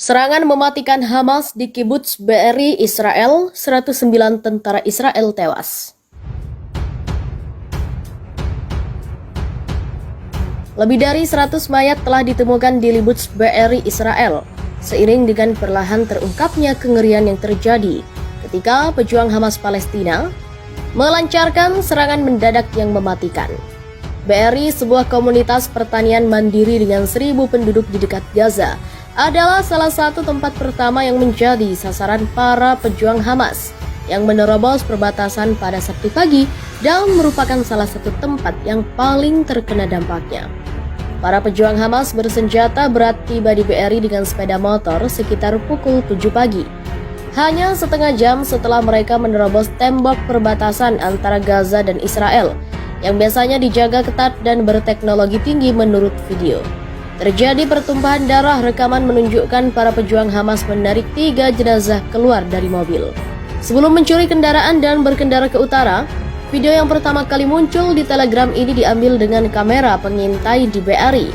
Serangan mematikan Hamas di Kibbutz Be'eri, Israel, 109 tentara Israel tewas. Lebih dari 100 mayat telah ditemukan di Kibbutz Be'eri, Israel, seiring dengan perlahan terungkapnya kengerian yang terjadi ketika pejuang Hamas Palestina melancarkan serangan mendadak yang mematikan. Be'eri, sebuah komunitas pertanian mandiri dengan 1.000 penduduk di dekat Gaza, adalah salah satu tempat pertama yang menjadi sasaran para pejuang Hamas yang menerobos perbatasan pada Sabtu pagi dan merupakan salah satu tempat yang paling terkena dampaknya. Para pejuang Hamas bersenjata berat tiba di Be'eri dengan sepeda motor sekitar pukul 7 pagi. Hanya setengah jam setelah mereka menerobos tembok perbatasan antara Gaza dan Israel yang biasanya dijaga ketat dan berteknologi tinggi menurut video. Terjadi pertumpahan darah. Rekaman menunjukkan para pejuang Hamas menarik 3 jenazah keluar dari mobil sebelum mencuri kendaraan dan berkendara ke utara. Video yang pertama kali muncul di Telegram ini diambil dengan kamera pengintai di Be'eri.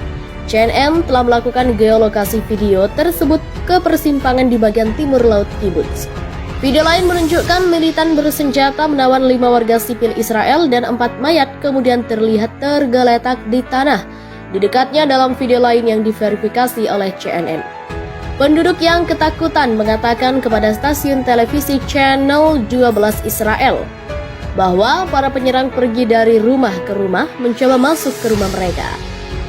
CNN telah melakukan geolokasi video tersebut ke persimpangan di bagian timur laut Kibbutz. Video lain menunjukkan militan bersenjata menawan 5 warga sipil Israel dan 4 mayat kemudian terlihat tergeletak di tanah di dekatnya dalam video lain yang diverifikasi oleh CNN. Penduduk yang ketakutan mengatakan kepada stasiun televisi Channel 12 Israel bahwa para penyerang pergi dari rumah ke rumah mencoba masuk ke rumah mereka.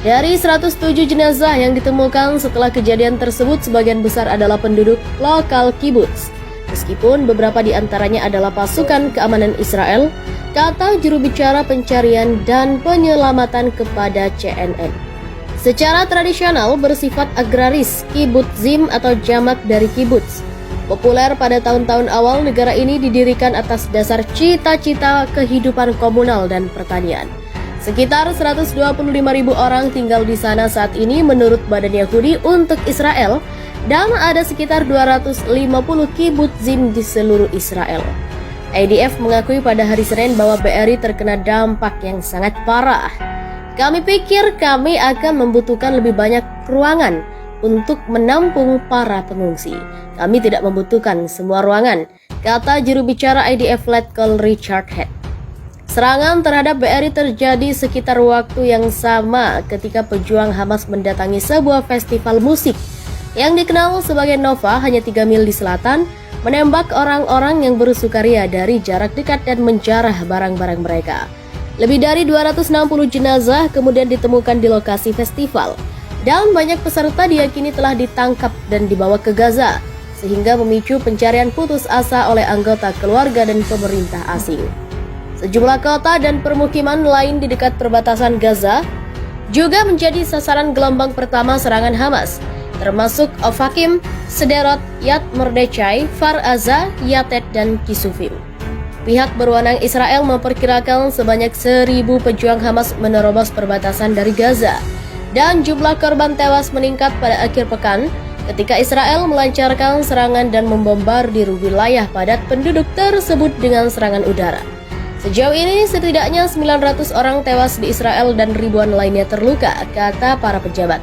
Dari 107 jenazah yang ditemukan setelah kejadian tersebut, sebagian besar adalah penduduk lokal kibbutz. Meskipun beberapa di antaranya adalah pasukan keamanan Israel, kata juru bicara pencarian dan penyelamatan kepada CNN. Secara tradisional bersifat agraris, kibbutzim atau jamak dari kibbutz populer pada tahun-tahun awal negara ini didirikan atas dasar cita-cita kehidupan komunal dan pertanian. Sekitar 125.000 orang tinggal di sana saat ini menurut Badan Yahudi untuk Israel, dan ada sekitar 250 kibbutzim di seluruh Israel. IDF mengakui pada hari Senin bahwa Be'eri terkena dampak yang sangat parah. Kami pikir kami akan membutuhkan lebih banyak ruangan untuk menampung para pengungsi. Kami tidak membutuhkan semua ruangan, kata juru bicara IDF Letkol Richard Head. Serangan terhadap Be'eri terjadi sekitar waktu yang sama ketika pejuang Hamas mendatangi sebuah festival musik yang dikenal sebagai Nova hanya 3 mil di selatan, menembak orang-orang yang bersukaria dari jarak dekat dan menjarah barang-barang mereka. Lebih dari 260 jenazah kemudian ditemukan di lokasi festival, dan banyak peserta diyakini telah ditangkap dan dibawa ke Gaza, sehingga memicu pencarian putus asa oleh anggota keluarga dan pemerintah asing. Sejumlah kota dan permukiman lain di dekat perbatasan Gaza juga menjadi sasaran gelombang pertama serangan Hamas, termasuk Ofakim, Sderot, Yad Mordechai, Kfar Aza, Yatet, dan Kisufim. Pihak berwenang Israel memperkirakan sebanyak 1.000 pejuang Hamas menerobos perbatasan dari Gaza, dan jumlah korban tewas meningkat pada akhir pekan ketika Israel melancarkan serangan dan membombardir wilayah padat penduduk tersebut dengan serangan udara. Sejauh ini setidaknya 900 orang tewas di Israel dan ribuan lainnya terluka, kata para pejabat.